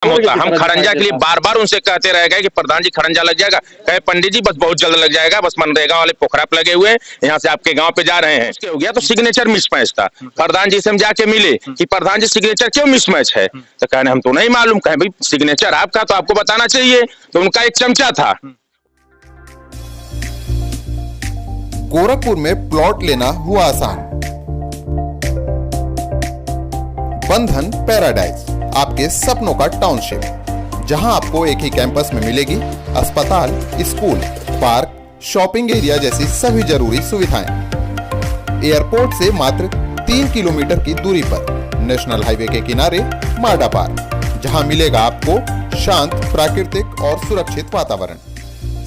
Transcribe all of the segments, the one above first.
काम होता। हम खड़ंजा के लिए बार बार उनसे कहते रह गए कि प्रधान जी खड़ंजा लग जाएगा, कहे पंडित जी बस बहुत जल्द लग जाएगा, बस मनरेगा वाले पोखरा पे लगे हुए यहाँ से आपके गांव पे जा रहे हैं। हो गया तो सिग्नेचर मिसमैच था। प्रधान जी से हम जाके मिले कि प्रधान जी सिग्नेचर क्यों मिसमैच है, तो कहने हम तो नहीं मालूम। कहे भाई सिग्नेचर आपका तो आपको बताना चाहिए, तो उनका एक चमचा था। गोरखपुर में प्लॉट लेना हुआ आसान। बंधन पैराडाइज, आपके सपनों का टाउनशिप, जहां आपको एक ही कैंपस में मिलेगी अस्पताल, स्कूल, पार्क, शॉपिंग एरिया जैसी सभी जरूरी सुविधाएं। एयरपोर्ट से मात्र 3 किलोमीटर की दूरी पर नेशनल हाईवे के किनारे माडा पार्क, जहां मिलेगा आपको शांत, प्राकृतिक और सुरक्षित वातावरण।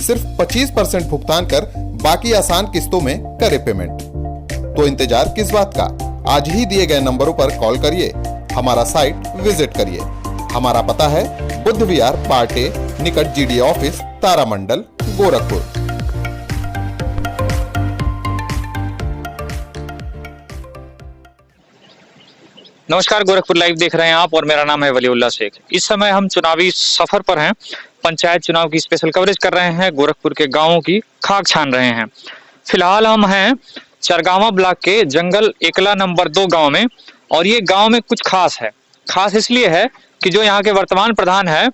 सिर्फ 25% भुगतान कर बाकी आसान किस्तों में करे पेमेंट। तो इंतजार किस बात का, आज ही दिए गए नंबरों पर कॉल करिए, हमारा साइट विजिट करिए। हमारा पता है बुद्ध विहार पार्टे निकट जीडी ऑफिस, तारामंडल, गोरखपुर। नमस्कार, गोरखपुर लाइव देख रहे हैं आप और मेरा नाम है वलीउल्लाह शेख। इस समय हम चुनावी सफर पर हैं, पंचायत चुनाव की स्पेशल कवरेज कर रहे हैं, गोरखपुर के गांवों की खाक छान रहे हैं। फिलहाल हम हैं चरगावा ब्लॉक के जंगल एकला नंबर 2 गांव में, और ये गांव में कुछ खास है। खास इसलिए है कि जो यहाँ के वर्तमान प्रधान है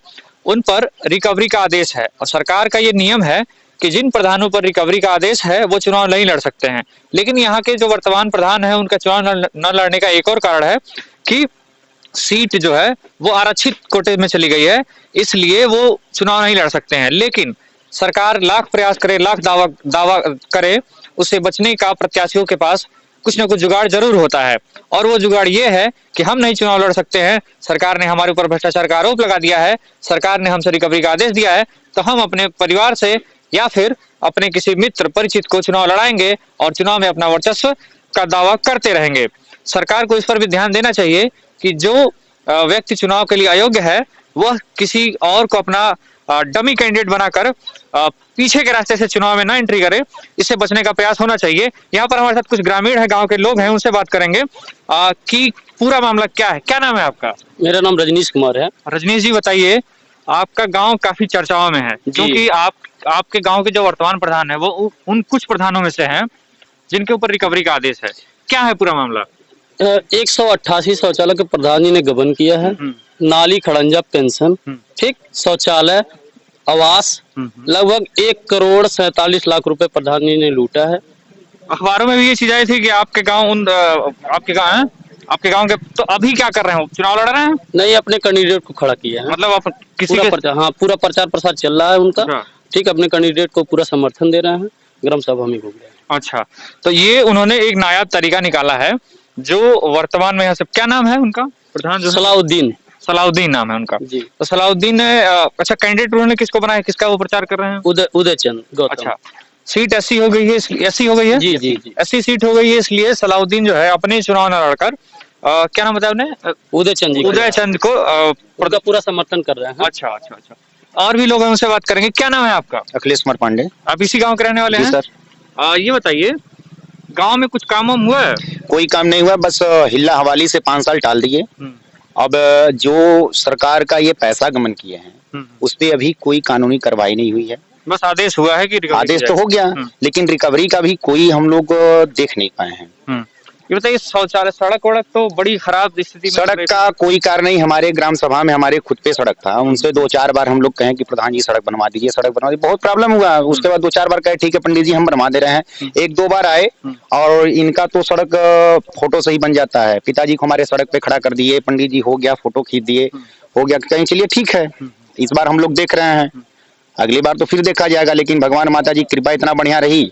उन पर रिकवरी का आदेश है, और सरकार का ये नियम है कि जिन प्रधानों पर रिकवरी का आदेश है वो चुनाव नहीं लड़ सकते हैं। लेकिन यहाँ के जो वर्तमान प्रधान है उनका चुनाव न लड़ने का एक और कारण है कि सीट जो है वो आरक्षित कोटे में चली गई है, इसलिए वो चुनाव नहीं लड़ सकते हैं। लेकिन सरकार लाख प्रयास करे, लाख दावा करे, उससे बचने का प्रत्याशियों के पास कुछ न कुछ जुगाड़ जरूर होता है। और वो जुगाड़ ये है कि हम नहीं चुनाव लड़ सकते हैं, सरकार ने हमारे ऊपर भ्रष्टाचार का आरोप लगा दिया है, सरकार ने हमसे रिकवरी का आदेश दिया है, तो हम अपने परिवार से या फिर अपने किसी मित्र परिचित को चुनाव लड़ाएंगे और चुनाव में अपना वर्चस्व का दावा करते रहेंगे। सरकार को इस पर भी ध्यान देना चाहिए कि जो व्यक्ति चुनाव के लिए अयोग्य है वह किसी और को अपना डमी कैंडिडेट बनाकर पीछे के रास्ते से चुनाव में ना एंट्री करे, इससे बचने का प्रयास होना चाहिए। यहाँ पर हमारे साथ कुछ ग्रामीण है, गांव के लोग हैं, उनसे बात करेंगे कि पूरा मामला क्या है। क्या नाम है आपका? मेरा नाम रजनीश कुमार है। रजनीश जी बताइए, आपका गांव काफी चर्चाओं में है क्योंकि आपके गांव के जो वर्तमान प्रधान है वो उन कुछ प्रधानों में से हैं जिनके ऊपर रिकवरी का आदेश है। क्या है पूरा मामला? 188 शौचालय के प्रधान जी ने गबन किया है, नाली, खड़ंजा, पेंशन, ठीक, शौचालय, आवास, लगभग 1,47,00,000 रुपए प्रधान जी ने लूटा है। अखबारों में भी ये चीज आई थी कि आपके गांव के, तो अभी क्या कर रहे हैं? चुनाव लड़ रहे हैं? नहीं, अपने कैंडिडेट को खड़ा किया है। मतलब आप किसी पूरा प्रचार प्रसार चल रहा है उनका, ठीक, अपने कैंडिडेट को पूरा समर्थन दे रहे हैं, ग्राम सभा में घूम रहे हैं। अच्छा, तो ये उन्होंने एक नायाब तरीका निकाला है जो वर्तमान में यहाँ से, क्या नाम है उनका प्रधान? जो सलाउद्दीन नाम है उनका जी। तो सलाउद्दीन ने अच्छा कैंडिडेट उन्होंने किसको बनाया, किसका वो प्रचार कर रहे हैं? उदय चंद गौतम। अच्छा, सीट ऐसी हो गई है, ऐसी हो गई है जी जी जी, ऐसी सीट हो गई है, इसलिए सलाउद्दीन जो है अपने चुनाव न लड़कर क्या नाम बताया उन्हें? उदय चंद को पूरा समर्थन कर रहे हैं। अच्छा अच्छा अच्छा, और भी लोग हैं, उनसे बात करेंगे। क्या नाम है आपका? अखिलेश कुमार पांडे। आप इसी गाँव के रहने वाले हैं? सर। ये बताइए, गांव में कुछ काम हुआ है? कोई काम नहीं हुआ, बस हिल्ला हवाली से 5 साल टाल दिए। अब जो सरकार का ये पैसा गमन किए हैं उस पे अभी कोई कानूनी कार्रवाई नहीं हुई है, बस आदेश हुआ है कि आदेश तो हो गया, लेकिन रिकवरी का भी कोई हम लोग देख नहीं पाए हैं। ये बताइए, शौचालय, सड़क वड़क तो बड़ी खराब स्थिति में, सड़क का कोई कार्य नहीं। हमारे ग्राम सभा में हमारे खुद पे सड़क था, उनसे 2-4 बार हम लोग कहें कि प्रधान जी सड़क बनवा दीजिए, सड़क बनवा दीजिए, बहुत प्रॉब्लम हुआ। उसके बाद 2-4 बार कहे ठीक है पंडित जी हम बनवा दे रहे हैं। 1-2 बार आए और इनका तो सड़क फोटो से ही बन जाता है। पिताजी को हमारे सड़क पे खड़ा कर दिए, पंडित जी हो गया, फोटो खींच दिए, हो गया, कहीं चलिए ठीक है। इस बार हम लोग देख रहे हैं, अगली बार तो फिर देखा जाएगा। लेकिन भगवान माता जी कृपा इतना बढ़िया रही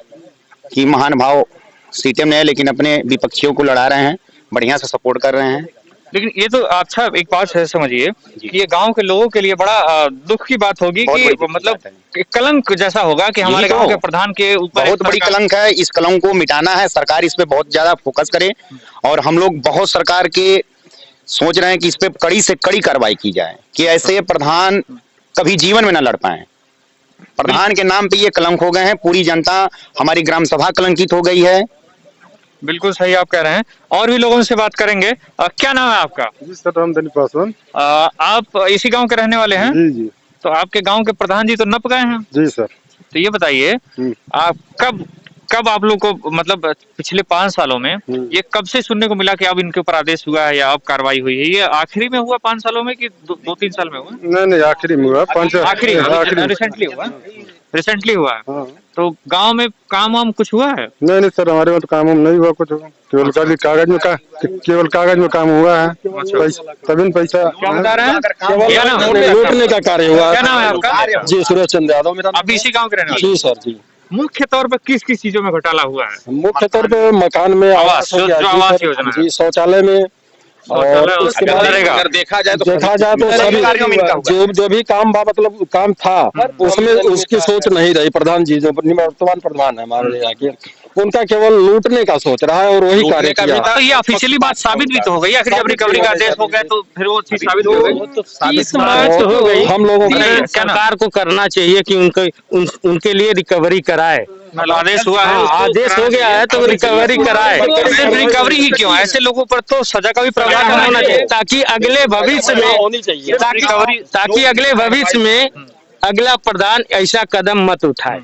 कि महान भाव सीटें में है, लेकिन अपने विपक्षियों को लड़ा रहे हैं, बढ़िया से सपोर्ट कर रहे हैं। लेकिन ये तो अच्छा, एक बात है समझिए कि ये गांव के लोगों के लिए बड़ा दुख की बात होगी कि मतलब कलंक जैसा होगा कि हमारे गांव के प्रधान के ऊपर बहुत बड़ी कलंक है। इस कलंक को मिटाना है, सरकार इस पे बहुत ज्यादा फोकस करे, और हम लोग बहुत सरकार के सोच रहे हैं कि इस पे कड़ी से कड़ी कार्रवाई की जाए कि ऐसे प्रधान कभी जीवन में न लड़ पाए। प्रधान के नाम पे ये कलंक हो गए हैं, पूरी जनता, हमारी ग्राम सभा कलंकित हो गई है। बिल्कुल सही आप कह रहे हैं। और भी लोगों से बात करेंगे। क्या नाम है आपका? जी सर, रामधनी पासवान। आप इसी गांव के रहने वाले हैं? जी जी तो आपके गांव के प्रधान जी तो नप गए हैं। जी सर। तो ये बताइए, आप कब आप लोग को मतलब पिछले 5 सालों में ये कब से सुनने को मिला कि अब इनके ऊपर आदेश हुआ है या अब कार्रवाई हुई है? ये आखिरी में हुआ 5 सालों में कि 2-3 साल में हुआ? नहीं आखिरी में हुआ, आखिरी रिसेंटली हुआ है। हाँ। तो गांव में काम वाम कुछ हुआ है? नहीं सर, हमारे में तो काम नहीं हुआ कुछ, केवल कागज में काम हुआ है। तभी पैसा क्या बता रहे हैं? क्या नाम? लूटने का कार्य हुआ। क्या नाम है आपका? जी सुरेश चंद्र यादव मेरा। आप इसी गांव के रहने वाले? जी सर जी। मुख्य तौर पर किस किस चीजों में घोटाला हुआ है? मुख्य तौर पे मकान में आवास, हो गया, जो जी आवास सर, योजना है। जी शौचालय में। और उसके बाद अगर देखा जाए तो सभी कार्यों में इनका हुआ। जो भी काम मतलब काम था उसमें उसकी सोच नहीं रही। प्रधान जी जो वर्तमान प्रधान है हमारे यहाँ के, उनका केवल लूटने का सोच रहा है और वही कार्य किया। तो ये ऑफिशियली बात साबित भी तो हो गई। आखिर जब रिकवरी का आदेश हो गया तो फिर वो चीज साबित हो गई। 30 मार्च हो गई। हम लोगों को सरकार को करना चाहिए कि उनके लिए रिकवरी कराए। आदेश हुआ है, आदेश हो गया है तो रिकवरी कराए। सिर्फ रिकवरी ही क्यों? ऐसे लोगों पर तो सजा का भी प्रावधान होना चाहिए ताकि अगले भविष्य में ताकि अगले भविष्य में अगला प्रधान ऐसा कदम मत उठाए।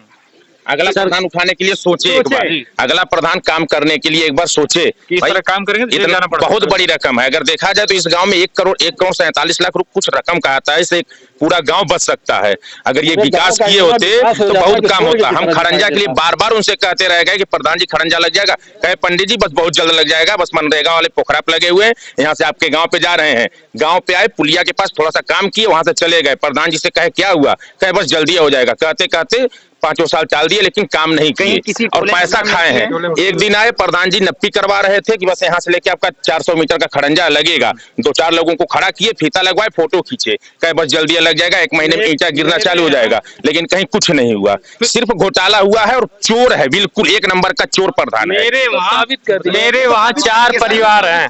अगला प्रधान उठाने के लिए सोचे एक बार। अगला प्रधान काम करने के लिए एक बार सोचे कि इस तरह काम करेंगे तो इतना जाना पड़ता है। बहुत बड़ी रकम है। अगर देखा जाए तो इस गांव में 1 करोड़ 47 लाख कुछ रकम का आता है। इससे पूरा गांव बच सकता है। अगर ये विकास किए होते तो बहुत काम होता। हम खड़ंजा के लिए बार बार उनसे कहते रह गए कि प्रधान जी खड़ंजा लग जाएगा। कहे पंडित जी बस बहुत जल्द लग जाएगा, बस मनरेगा वाले पोखरा पे लगे हुए हैं, यहाँ से आपके गाँव पे जा रहे हैं। गाँव पे आए, पुलिया के पास थोड़ा सा काम किए, वहां से चले गए। प्रधान जी से कहे क्या हुआ? कहे बस जल्दी हो जाएगा। कहते कहते 5 साल टाल दिए लेकिन काम नहीं किए और पैसा खाए हैं। एक दिन आए, प्रधान जी नप्पी करवा रहे थे कि बस यहाँ से लेके आपका 400 मीटर का खड़ंजा लगेगा। 2-4 लोगों को खड़ा किए, फीता लगवाए, फोटो खींचे, कहे बस जल्दी लग जाएगा, 1 महीने में ईंटा गिरना चालू हो जाएगा। लेकिन कहीं कुछ नहीं हुआ, सिर्फ घोटाला हुआ है और चोर है, बिल्कुल 1 नंबर का चोर प्रधान है। मेरे वहाँ 4 परिवार हैं।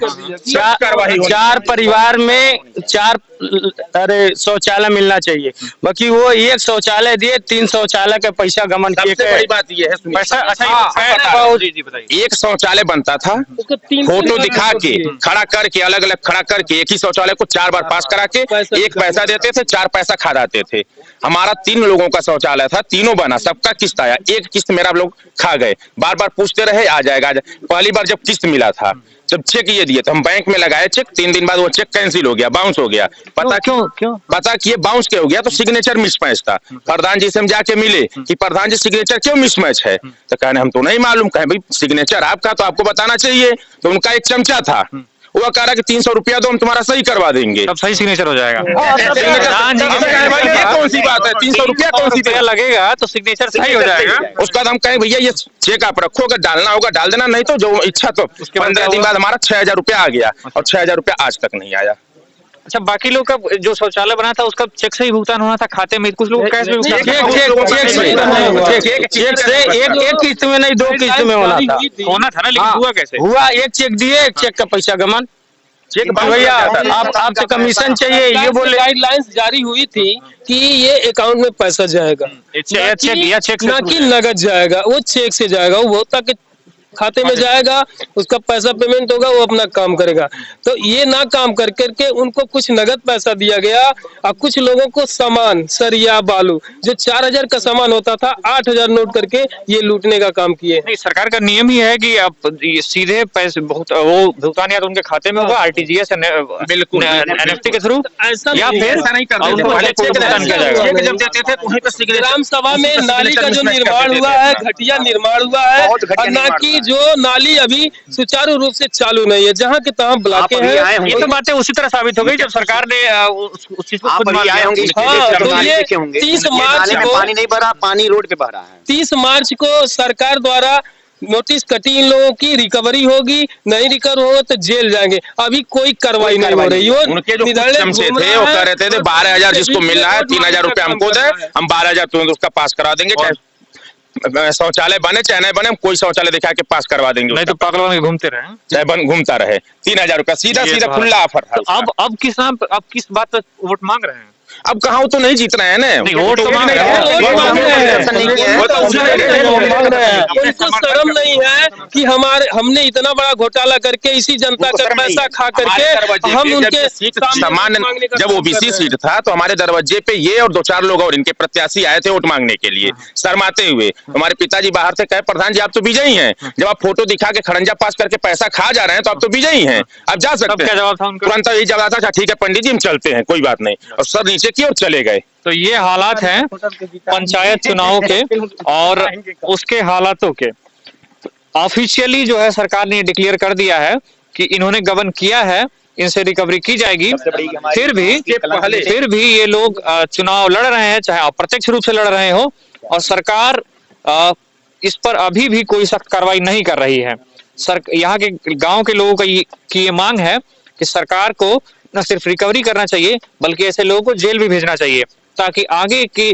4 परिवार में 4 शौचालय मिलना चाहिए। बाकी वो 1 शौचालय दिए, 3 शौचालय का पैसा गमन किए। सबसे बड़ी बात ये है, पैसा अच्छा एक शौचालय बनता था, फोटो दिखा के खड़ा करके, अलग अलग खड़ा करके, एक ही शौचालय को 4 बार पास करा के 1 पैसा देते थे, 4 पैसा खा जाते थे। हमारा 3 लोगों का शौचालय था, तीनों बना, सबका किस्त आया। 1 किस्त मेरा लोग खा गए, बार बार पूछते रहे आ जाएगा। पहली बार जब किस्त मिला था, जब चेक ये दिए तो हम बैंक में लगाए चेक, 3 दिन बाद वो चेक कैंसिल हो गया, बाउंस हो गया। पता क्यों? पता किए बाउंस क्यों हो गया? तो सिग्नेचर मिसमैच था। प्रधान जी से हम जाके मिले कि प्रधान जी सिग्नेचर क्यों मिसमैच है? तो कहने हम तो नहीं मालूम। कहे भाई सिग्नेचर आपका तो आपको बताना चाहिए। तो उनका एक चमचा था, वो कह रहा कि 300 रुपया दो, हम तुम्हारा सही करवा देंगे, तब सही सिग्नेचर हो जाएगा। कौन सी बात है? 300 रुपया कौन सी लगेगा तो सिग्नेचर सही हो जाएगा। उसके बाद हम कहें भैया ये चेक आप रखो, अगर डालना होगा डाल देना, नहीं तो जो इच्छा। तो 15 दिन बाद हमारा 6000 रुपया आ गया और 6000 रुपया आज तक नहीं आया। अच्छा, बाकी लोग का जो शौचालय बना था उसका चेक से ही भुगतान होना था खाते में, कुछ लोग कैश में चेक से एक किस्त में नहीं, 2 किस्त में होना था ना, लेकिन हुआ कैसे? हुआ 1 चेक दिए, 1 चेक का पैसा गमन। चेक भैया आपसे कमीशन चाहिए, ये बोले गाइडलाइंस जारी हुई थी कि ये अकाउंट में पैसा जाएगा, ना कि नगद जाएगा। वो चेक से जाएगा, वो भोक्ता के खाते में जाएगा, उसका पैसा पेमेंट होगा, वो अपना काम करेगा। तो ये ना काम कर करके उनको कुछ नगद पैसा दिया गया और कुछ लोगों को सामान, सरिया, बालू, जो 4000 का सामान होता था 8000 नोट करके ये लूटने का काम किए। नहीं, सरकार का नियम ही है कि आप सीधे पैसे वो भुगतान या तो उनके खाते में होगा, आरटीजीएस बिल्कुल एनएफटी के थ्रू, ऐसा या फिर ऐसा नहीं करते थे। भुगतान किया जाएगा। जब देते थे तो वहीं पर ग्राम सभा में नाली का जो निर्माण हुआ है, घटिया निर्माण हुआ है, और ना कि जो नाली अभी सुचारू रूप से चालू नहीं है, जहाँ के तहाँ ब्लॉकें हैं। ये तो बातें उसी तरह साबित हो गई जब सरकार ने उस चीज को खुद मान लिया। तो ये 30 मार्च को पानी नहीं भरा, पानी रोड पे बह रहा है। 30 मार्च को सरकार द्वारा नोटिस कटी, इन लोगों की रिकवरी होगी, नहीं रिकवर होगा तो जेल जाएंगे। अभी कोई कार्रवाई नहीं हो रही। उनके जो चमचे थे वो कह रहे थे 12,000 जिसको मिल रहा है, 3000 रुपया हमको दे, हम 12,000 तुरंत उसका पास करा देंगे। शौचालय बने चाहे नहीं बने, हम कोई शौचालय दिखा के पास करवा देंगे, नहीं तो पागल बन के घूमते रहे, चाहे घूमता रहे। 3000 रुपया सीधा खुला ऑफर था। अब किस बात पर वोट मांग रहे हैं? अब कहाँ वो तो नहीं जीत रहे हैं ना, वोट तो मांग रहे हैं। उनको शर्म नहीं है कि हमने इतना बड़ा घोटाला करके इसी जनता का पैसा खा करके हम उनके सामान्य, जब ओबीसी सीट था तो हमारे दरवाजे पे ये और 2-4 लोग और इनके प्रत्याशी आए थे वोट मांगने के लिए, शर्माते हुए। हमारे पिताजी बाहर से कहे, प्रधान जी आप तो विजयी हैं, जब आप फोटो दिखा के खड़ंजा पास करके पैसा खा जा रहे हैं तो आप तो विजयी हैं, आप जा सकते हैं। जवाब था उनका? तुरंत यही जवाब था, ठीक है पंडित जी हम चलते हैं, कोई बात नहीं, और सर नीचे की ओर चले गए। तो ये हालात हैं पंचायत चुनाव के और उसके हालातों के। ऑफिशियली जो है सरकार ने डिक्लेयर कर दिया है कि इन्होंने गबन किया है, इनसे रिकवरी की जाएगी। फिर भी ये लोग चुनाव लड़ रहे हैं, चाहे अप्रत्यक्ष रूप से लड़ रहे हो, और सरकार इस पर अभी भी कोई सख्त कार्रवाई नहीं कर रही है। यहाँ के गांव के लोगों की ये मांग है कि सरकार को न सिर्फ रिकवरी करना चाहिए बल्कि ऐसे लोगों को जेल भी भेजना चाहिए, ताकि आगे की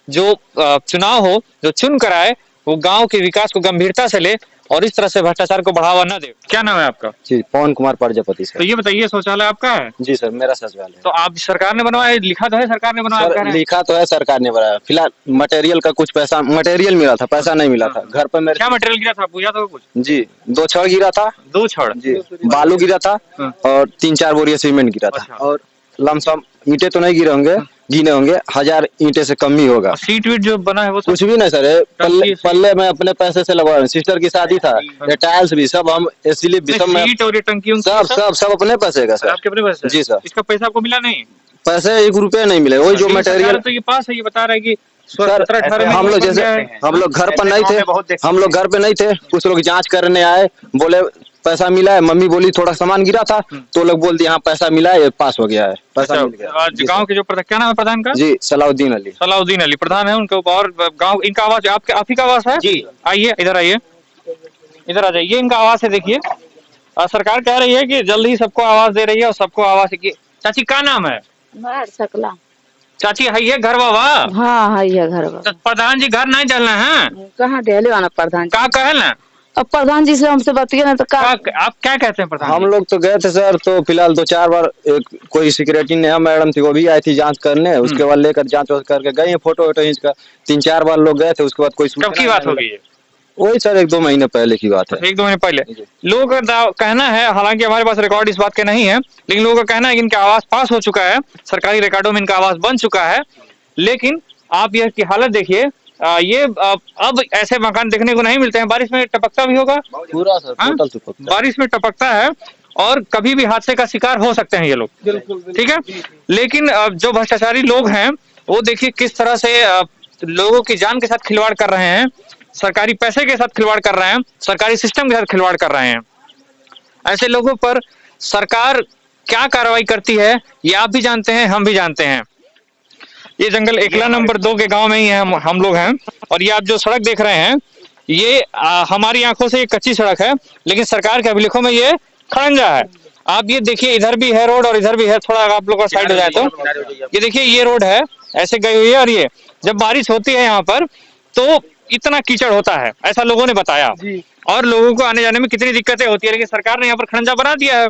जो चुनाव हो, जो चुन कर आए, वो गांव के विकास को गंभीरता से ले और इस तरह से भ्रष्टाचार को बढ़ावा न दे। क्या नाम है आपका? जी पवन कुमार प्रजापति सर। तो ये बताइए, शौचालय आपका है? जी सर मेरा शौचालय है। तो आप सरकार ने बनवाया, लिखा तो है सरकार ने बनवाया? सर, लिखा तो है सरकार ने बनाया, फिलहाल मटेरियल का कुछ पैसा, मटेरियल मिला था, पैसा नहीं मिला था। घर पर मेरे क्या मटेरियल गिरा था, पूछा था कुछ? जी 2 छड़ गिरा था। 2 छड़? जी बालू गिरा था और 3-4 बोरिया सीमेंट गिरा था। और लमसम ईंटे तो नहीं गिरे होंगे, गिने होंगे 1000 ईंटे से कम ही होगा। सीट वीट जो बना है वो कुछ भी नहीं सर, पल्ले में अपने पैसे से लगवा रहे हैं। सिस्टर की शादी था, ये टाइल्स भी सब हम इसीलिए सीट और ये टंकी सब अपने पैसे का सर। आपके अपने पैसे? जी सर। इसका पैसा आपको मिला नहीं? पैसे 1 रुपया नहीं मिले, वही जो मटेरियल। तो ये पास है, ये बता रहा है कि सर हम लोग जैसे हम लोग घर पर नहीं थे, हम लोग घर पे नहीं थे, कुछ लोग जांच करने आए, बोले पैसा मिला है। मम्मी बोली थोड़ा सामान गिरा था, तो लोग बोल दिए हाँ पैसा मिला है, पास हो गया है, पैसा मिल गया। गांव के जो प्रधान, क्या नाम है प्रधान का? जी सलाउद्दीन अली। सलाउद्दीन अली प्रधान है उनके ऊपर। और गांव इनका आवास आपके आप ही का आवास है? जी आइए, इधर आइए, इधर आ जाइए। इनका आवास है, देखिए सरकार कह रही है कि जल्द ही सबको आवास दे रही है और सबको आवास। चाची का नाम है? सकला। चाची है ये घर बाबा? हाँ है ये घर बाबा। तो प्रधान जी घर नहीं चलना है? कहाँ डेले वाला प्रधान का कहल ना? अब प्रधान जी से हमसे बतिए ना तो आप क्या कहते हैं प्रधान? हम लोग तो गए थे सर, तो फिलहाल 2-4 बार कोई सिक्योरिटी ने मैडम थी वो भी आई थी जांच करने, उसके बाद लेकर जांच करके गए, फोटो वोटो खींच कर 3-4 बार लोग गए थे। उसके बाद कोई कब की बात हो गई है? वही सर 1-2 महीने पहले की बात है। 1-2 महीने पहले। लोगों का कहना है, हालांकि हमारे पास रिकॉर्ड इस बात के नहीं है, लेकिन लोगों का कहना है कि इनका आवास पास हो चुका है, सरकारी रिकॉर्डों में इनका आवास बन चुका है। लेकिन आप यह की हालत देखिए, ये अब ऐसे मकान देखने को नहीं मिलते हैं। बारिश में टपकता भी होगा पूरा सर, टोटल टपकता। बारिश में टपकता है और कभी भी हादसे का शिकार हो सकते हैं ये लोग, ठीक है। लेकिन जो भ्रष्टाचारी लोग हैं वो देखिए किस तरह से लोगों की जान के साथ खिलवाड़ कर रहे हैं, सरकारी पैसे के साथ खिलवाड़ कर रहे हैं, सरकारी सिस्टम के साथ खिलवाड़ कर रहे हैं। ऐसे लोगों पर सरकार क्या कार्रवाई करती है ये आप भी जानते हैं, हम भी जानते हैं। ये जंगल एकला नंबर 2 के गांव में ही है, हम लोग हैं। और ये आप जो सड़क देख रहे हैं ये हमारी आंखों से ये कच्ची सड़क है, लेकिन सरकार के अभिलेखों में ये खड़ंजा है। आप ये देखिए, इधर भी है रोड और इधर भी है। थोड़ा आप लोग का साइड हो जाए तो ये देखिए, ये रोड है ऐसे गई हुई है। और ये जब बारिश होती है यहाँ पर तो इतना कीचड़ होता है, ऐसा लोगों ने बताया। और लोगों को आने जाने में कितनी दिक्कतें होती है, लेकिन सरकार ने यहाँ पर खड़ंजा बना दिया है।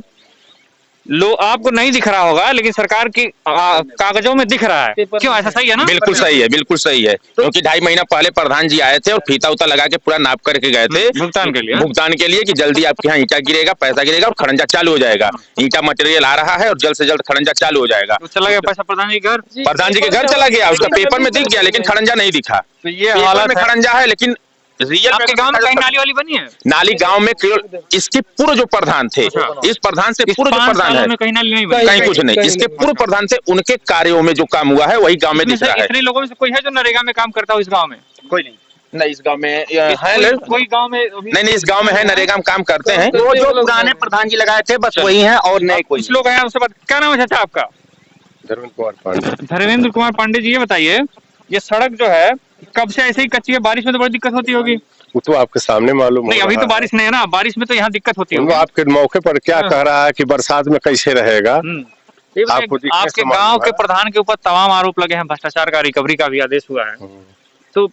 आपको नहीं दिख रहा होगा, लेकिन सरकार की कागजों में दिख रहा है। क्यों, ऐसा सही है ना? बिल्कुल सही है, बिल्कुल सही है। क्योंकि 2.5 महीना पहले प्रधान जी आए थे और फीता उता लगा के पूरा नाप करके गए थे भुगतान के लिए कि जल्दी आपके यहाँ ईंटा गिरेगा, पैसा गिरेगा और खड़ंजा चालू हो जाएगा। ईंटा मटेरियल आ रहा है और जल्द से जल्द खड़ंजा चालू हो जाएगा। तो चला गया पैसा प्रधान जी घर? प्रधान जी के घर चला गया, उसका पेपर में दिख गया लेकिन खड़ंजा नहीं दिखा। तो ये हालत में खड़ंजा है, लेकिन रियल आपके गांव में कहीं नाली वाली बनी है? नाली गांव में इसके पूर्व जो प्रधान थे, इस प्रधान से पूर्व जो प्रधान है कहीं नाली नहीं बनी, कहीं कुछ नहीं। इसके पूर्व प्रधान से उनके कार्यों में जो काम हुआ है वही गांव में दिख रहा है। इतने लोगों में से कोई है जो नरेगा में काम करता हो इस गांव में? कोई नहीं, इस गांव में है कोई गांव में नहीं, इस गांव में है, नरेगा में काम करते हैं। वो जो पुराने प्रधान जी लगाए थे बस वही हैं और नए कोई कुछ लोग हैं। उसके बाद क्या नाम है चाचा आपका? धर्मेंद्र कुमार पांडे। धर्मेंद्र कुमार पांडे जी, ये बताइए, ये सड़क जो है कब से ऐसे ही कच्ची है? बारिश में तो बड़ी दिक्कत होती होगी। वो तो आपके सामने मालूम नहीं, अभी तो बारिश नहीं है ना, बारिश में तो यहाँ दिक्कत होती है। वो आपके मौके पर क्या कह रहा है कि बरसात में कैसे रहेगा? आपके गांव के प्रधान के ऊपर तमाम आरोप लगे हैं, भ्रष्टाचार का, रिकवरी का भी आदेश हुआ है। तो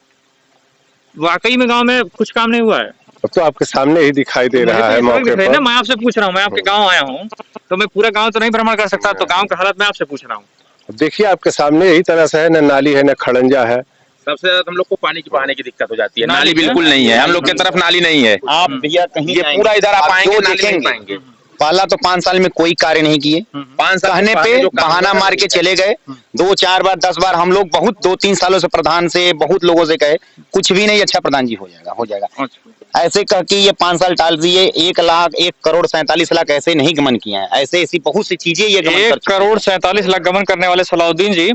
वाकई में गांव में कुछ काम नहीं हुआ है? तो आपके सामने ही दिखाई दे रहा है मौके पर। मैं आपसे पूछ रहा हूँ, मैं आपके गाँव आया हूँ तो मैं पूरा गाँव तो नहीं भ्रमण कर सकता, तो गाँव का हालत मैं आपसे पूछ रहा हूँ। देखिए आपके सामने यही तरह से है, न नाली है न खड़ंजा है। सबसे ज्यादा हम लोग को पानी की बहाने की दिक्कत हो जाती है। नाली बिल्कुल नहीं है, हम लोग की तरफ नाली नहीं है। आप भैया कहीं ये पूरा इधर आप आएंगे जो नाली नहीं देखेंगे पाएंगे। पहला तो 5 साल में कोई कार्य नहीं किए, 5 साल कहने पे बहाना मार के चले गए। 2-4 बार 10 बार हम लोग बहुत 2-3 सालों से प्रधान से बहुत लोगों से कहे कुछ भी नहीं, अच्छा प्रधान जी हो जाएगा ऐसे कह के ये 5 साल टाल दिए। 1,47,00,000 ऐसे नहीं गमन किए हैं, ऐसी बहुत सी चीजें ये गमन 1,47,00,000 गमन करने वाले सलाउद्दीन जी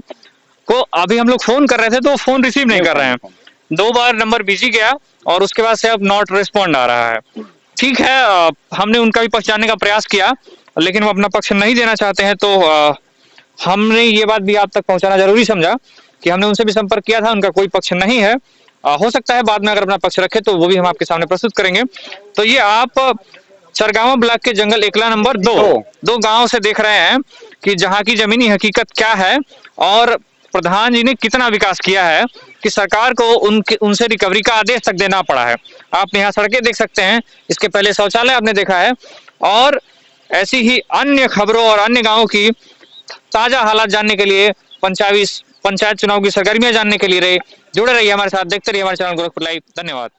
को अभी हम लोग फोन कर रहे थे तो फोन रिसीव नहीं कर रहे हैं। 2 बार नंबर बिजी गया और उसके बाद से अब नॉट रिस्पॉन्ड आ रहा है। ठीक है, हमने उनका भी पक्ष जानने का प्रयास किया लेकिन वो अपना पक्ष नहीं देना चाहते हैं, तो हमने ये बात भी आप तक पहुंचाना जरूरी समझा कि हमने उनसे भी संपर्क किया था, उनका कोई पक्ष नहीं है। हो सकता है बाद में अगर अपना पक्ष रखे तो वो भी हम आपके सामने प्रस्तुत करेंगे। तो ये आप चरगावा ब्लॉक के जंगल एकला नंबर 2 गांव से देख रहे हैं कि जहां की जमीनी हकीकत क्या है और प्रधान जी ने कितना विकास किया है कि सरकार को उनसे रिकवरी का आदेश तक देना पड़ा है। आप यहाँ सड़कें देख सकते हैं, इसके पहले शौचालय आपने देखा है, और ऐसी ही अन्य खबरों और अन्य गांवों की ताजा हालात जानने के लिए पंचायत चुनाव की सरगर्मियां जानने के लिए जुड़े रहिए हमारे साथ, देखते रहिए हमारे चैनल गोरखपुर लाइव। धन्यवाद।